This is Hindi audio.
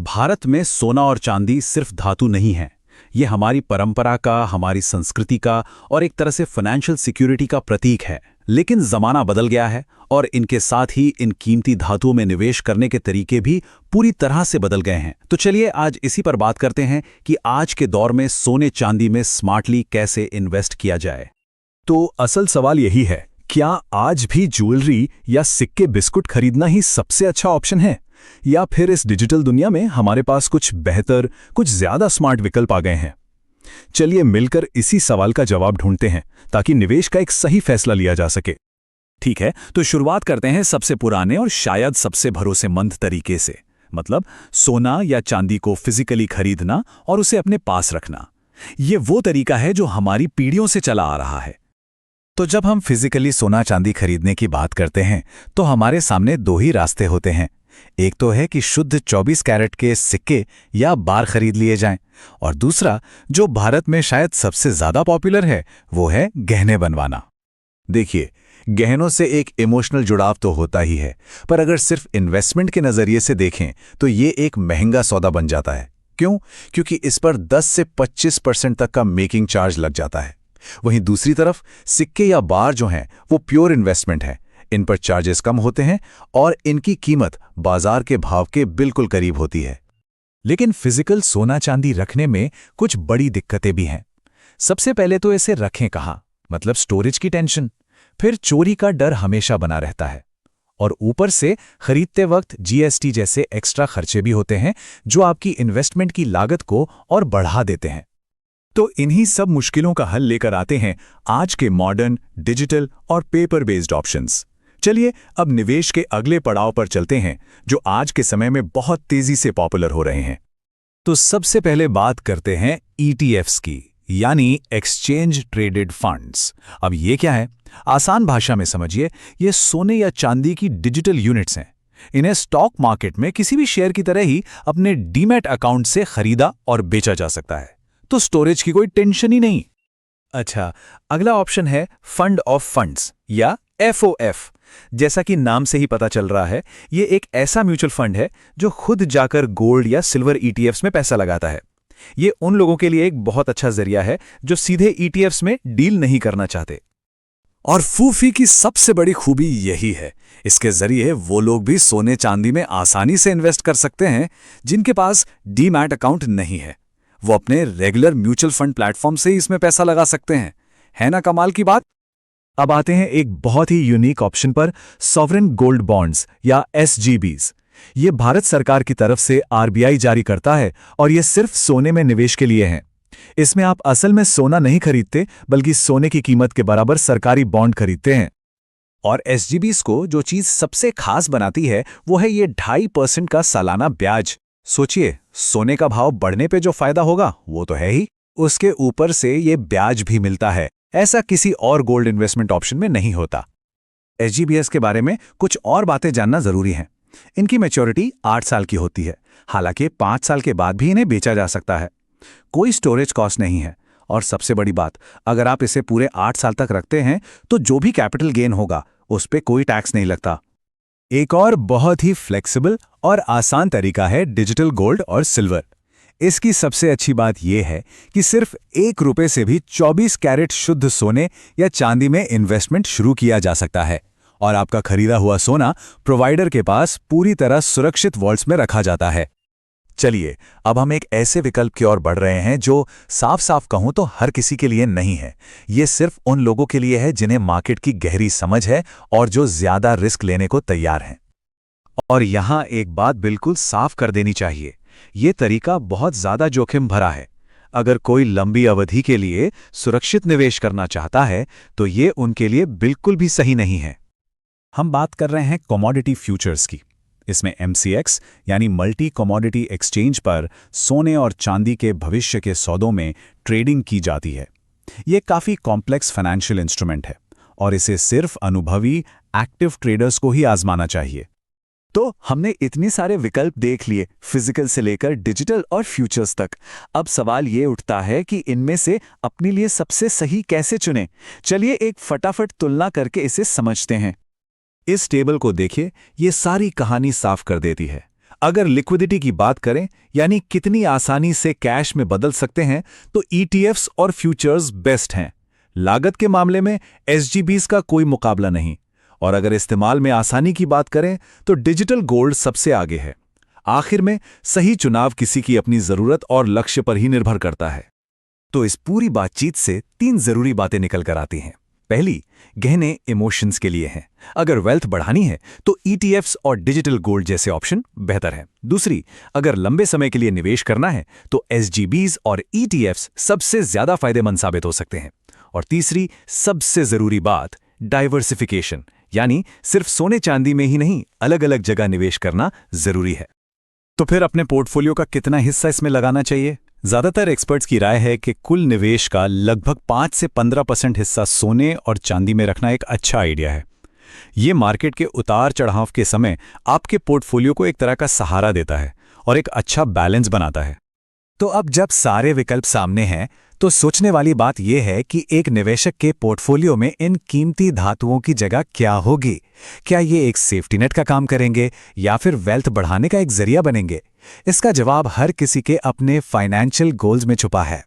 भारत में सोना और चांदी सिर्फ धातु नहीं है। ये हमारी परंपरा का, हमारी संस्कृति का और एक तरह से फाइनेंशियल सिक्योरिटी का प्रतीक है। लेकिन जमाना बदल गया है और इनके साथ ही इन कीमती धातुओं में निवेश करने के तरीके भी पूरी तरह से बदल गए हैं। तो चलिए आज इसी पर बात करते हैं कि आज के दौर में सोने चांदी में स्मार्टली कैसे इन्वेस्ट किया जाए। तो असल सवाल यही है, क्या आज भी ज्वेलरी या सिक्के बिस्कुट खरीदना ही सबसे अच्छा ऑप्शन है, या फिर इस डिजिटल दुनिया में हमारे पास कुछ बेहतर, कुछ ज्यादा स्मार्ट विकल्प आ गए हैं? चलिए मिलकर इसी सवाल का जवाब ढूंढते हैं ताकि निवेश का एक सही फैसला लिया जा सके। ठीक है, तो शुरुआत करते हैं सबसे पुराने और शायद सबसे भरोसेमंद तरीके से, मतलब सोना या चांदी को फिजिकली खरीदना और उसे अपने पास रखना। ये वो तरीका है जो हमारी पीढ़ियों से चला आ रहा है। तो जब हम फिजिकली सोना चांदी खरीदने की बात करते हैं तो हमारे सामने दो ही रास्ते होते हैं। एक तो है कि शुद्ध 24 कैरेट के सिक्के या बार खरीद लिए जाएं, और दूसरा, जो भारत में शायद सबसे ज्यादा पॉपुलर है, वो है गहने बनवाना। देखिए, गहनों से एक इमोशनल जुड़ाव तो होता ही है, पर अगर सिर्फ इन्वेस्टमेंट के नजरिए से देखें तो ये एक महंगा सौदा बन जाता है। क्यों? क्योंकि इस पर 10 से 25% तक का मेकिंग चार्ज लग जाता है। वहीं दूसरी तरफ सिक्के या बार जो हैं वो प्योर इन्वेस्टमेंट है। इन पर चार्जेस कम होते हैं और इनकी कीमत बाजार के भाव के बिल्कुल करीब होती है। लेकिन फिजिकल सोना चांदी रखने में कुछ बड़ी दिक्कतें भी हैं। सबसे पहले तो इसे रखें कहाँ, मतलब स्टोरेज की टेंशन, फिर चोरी का डर हमेशा बना रहता है, और ऊपर से खरीदते वक्त जीएसटी जैसे एक्स्ट्रा खर्चे भी होते हैं जो आपकी इन्वेस्टमेंट की लागत को और बढ़ा देते हैं। तो इन्हीं सब मुश्किलों का हल लेकर आते हैं आज के मॉडर्न, डिजिटल और पेपर बेस्ड ऑप्शंस। चलिए अब निवेश के अगले पड़ाव पर चलते हैं जो आज के समय में बहुत तेजी से पॉपुलर हो रहे हैं। तो सबसे पहले बात करते हैं ETFs की, यानी एक्सचेंज ट्रेडेड फंड्स। अब ये क्या है? आसान भाषा में समझिए, ये सोने या चांदी की डिजिटल यूनिट्स हैं। इन्हें स्टॉक मार्केट में किसी भी शेयर की तरह ही अपने डीमैट अकाउंट से खरीदा और बेचा जा सकता है, तो स्टोरेज की कोई टेंशन ही नहीं। अच्छा, अगला ऑप्शन है फंड ऑफ फंड्स या FOF। जैसा कि नाम से ही पता चल रहा है, ये एक ऐसा म्यूचुअल फंड है जो खुद जाकर गोल्ड या सिल्वर ETFs में पैसा लगाता है। ये उन लोगों के लिए एक बहुत अच्छा जरिया है जो सीधे ETFs में डील नहीं करना चाहते। और फूफी की सबसे बड़ी खूबी यही है, इसके जरिए वो लोग भी सोने चांदी में आसानी से इन्वेस्ट कर सकते हैं जिनके पास डीमैट अकाउंट नहीं है। वो अपने रेगुलर म्यूचुअल फंड प्लेटफॉर्म से ही इसमें पैसा लगा सकते हैं। है ना कमाल की बात? अब आते हैं एक बहुत ही यूनिक ऑप्शन पर, सॉवरेन गोल्ड बॉन्ड्स या SGBs। ये भारत सरकार की तरफ से RBI जारी करता है और ये सिर्फ सोने में निवेश के लिए हैं। इसमें आप असल में सोना नहीं खरीदते, बल्कि सोने की कीमत के बराबर सरकारी बॉन्ड खरीदते हैं। और SGBs को जो चीज सबसे खास बनाती है वो है ये 2.5% का सालाना ब्याज। सोचिए, सोने का भाव बढ़ने पे जो फायदा होगा वो तो है ही, उसके ऊपर से ये ब्याज भी मिलता है। ऐसा किसी और गोल्ड इन्वेस्टमेंट ऑप्शन में नहीं होता। SGBs के बारे में कुछ और बातें जानना जरूरी है। इनकी मैच्योरिटी 8 साल की होती है, हालांकि 5 साल के बाद भी इन्हें बेचा जा सकता है। कोई स्टोरेज कॉस्ट नहीं है, और सबसे बड़ी बात, अगर आप इसे पूरे 8 साल तक रखते हैं तो जो भी कैपिटल गेन होगा उस पर कोई टैक्स नहीं लगता। एक और बहुत ही फ्लेक्सिबल और आसान तरीका है डिजिटल गोल्ड और सिल्वर। इसकी सबसे अच्छी बात यह है कि सिर्फ ₹1 से भी 24 कैरेट शुद्ध सोने या चांदी में इन्वेस्टमेंट शुरू किया जा सकता है, और आपका खरीदा हुआ सोना प्रोवाइडर के पास पूरी तरह सुरक्षित वॉल्ट्स में रखा जाता है। चलिए अब हम एक ऐसे विकल्प की ओर बढ़ रहे हैं जो साफ साफ कहूं तो हर किसी के लिए नहीं है। ये सिर्फ उन लोगों के लिए है जिन्हें मार्केट की गहरी समझ है और जो ज्यादा रिस्क लेने को तैयार हैं। और यहां एक बात बिल्कुल साफ कर देनी चाहिए, ये तरीका बहुत ज्यादा जोखिम भरा है। अगर कोई लंबी अवधि के लिए सुरक्षित निवेश करना चाहता है तो ये उनके लिए बिल्कुल भी सही नहीं है। हम बात कर रहे हैं कमोडिटी फ्यूचर्स की। इसमें MCX यानी मल्टी कमोडिटी एक्सचेंज पर सोने और चांदी के भविष्य के सौदों में ट्रेडिंग की जाती है। ये काफी कॉम्प्लेक्स फाइनेंशियल इंस्ट्रूमेंट है और इसे सिर्फ अनुभवी एक्टिव ट्रेडर्स को ही आजमाना चाहिए। तो हमने इतने सारे विकल्प देख लिए, फिजिकल से लेकर डिजिटल और फ्यूचर्स तक। अब सवाल ये उठता है कि इनमें से अपने लिए सबसे सही कैसे चुनें। चलिए एक फटाफट तुलना करके इसे समझते हैं। इस टेबल को देखिए, ये सारी कहानी साफ कर देती है। अगर लिक्विडिटी की बात करें, यानी कितनी आसानी से कैश में बदल सकते हैं, तो ETFs और फ्यूचर्स बेस्ट हैं। लागत के मामले में SGBs का कोई मुकाबला नहीं। और अगर इस्तेमाल में आसानी की बात करें तो डिजिटल गोल्ड सबसे आगे है। आखिर में सही चुनाव किसी की अपनी जरूरत और लक्ष्य पर ही निर्भर करता है। तो इस पूरी बातचीत से 3 जरूरी बातें निकल कर आती हैं। पहली, गहने इमोशंस के लिए हैं। अगर वेल्थ बढ़ानी है तो ETFs और डिजिटल गोल्ड जैसे ऑप्शन बेहतर हैं। दूसरी, अगर लंबे समय के लिए निवेश करना है तो SGBs और ETFs सबसे ज्यादा फायदेमंद साबित हो सकते हैं। और तीसरी, सबसे जरूरी बात, डाइवर्सिफिकेशन, यानी सिर्फ सोने चांदी में ही नहीं, अलग अलग जगह निवेश करना जरूरी है। तो फिर अपने पोर्टफोलियो का कितना हिस्सा इसमें लगाना चाहिए? ज्यादातर एक्सपर्ट्स की राय है कि कुल निवेश का लगभग 5 से 15% हिस्सा सोने और चांदी में रखना एक अच्छा आइडिया है। ये मार्केट के उतार चढ़ाव के समय आपके पोर्टफोलियो को एक तरह का सहारा देता है और एक अच्छा बैलेंस बनाता है। तो अब जब सारे विकल्प सामने हैं तो सोचने वाली बात यह है कि एक निवेशक के पोर्टफोलियो में इन कीमती धातुओं की जगह क्या होगी। क्या ये एक सेफ्टी नेट का काम करेंगे या फिर वेल्थ बढ़ाने का एक जरिया बनेंगे? इसका जवाब हर किसी के अपने फाइनेंशियल गोल्स में छुपा है।